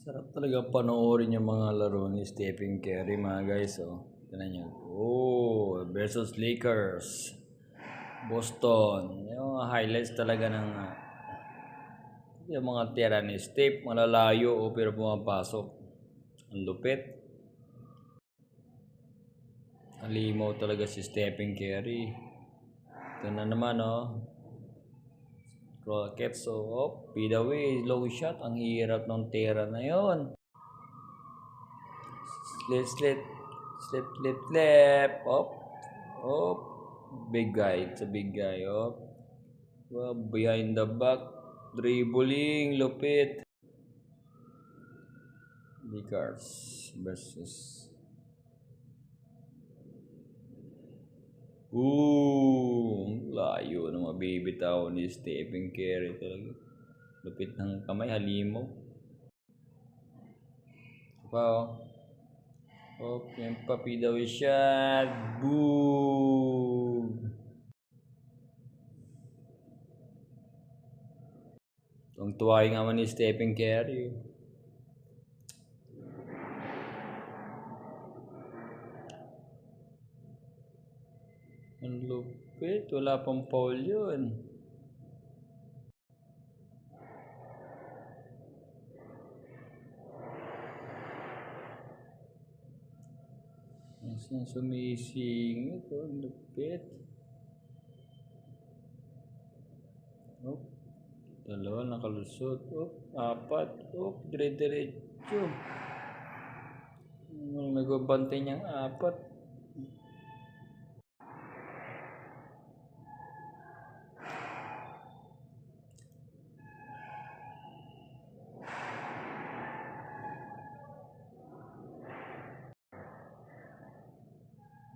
Sarap talaga panoorin yung mga laro ni Stephen Curry mga guys. Oh. Tignan nyo. Oh, versus Lakers. Boston. Yung mga highlights talaga ng yung mga tira ni Steph. Malalayo pero pumapasok. Ang lupit. Ang limaw talaga si Stephen Curry. Ito na naman oh. Rockets, so feed away, low shot. Ang hirap ng tira na yon. Slip. Op. Big guy. It's a big guy. Op. Well, behind the back. Dribbling. Lupit. Lakers versus. Layo na mabibitaw ni Stephen Curry talaga. Lupit ng kamay, halimaw. Wow. Okay, papi daw shot. Boom! Ang tuway nga man ni Stephen Curry. Ang lupit. Wala pang foul yun. Ang sumisingit. Ang lupit. Oh. Dalawa nakalusot. Oh. Apat. Oh. Dire-diretso. Nagbabantay niyang apat.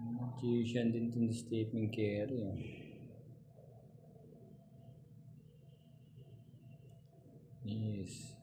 Magician din itong Stephen Curry. Yes.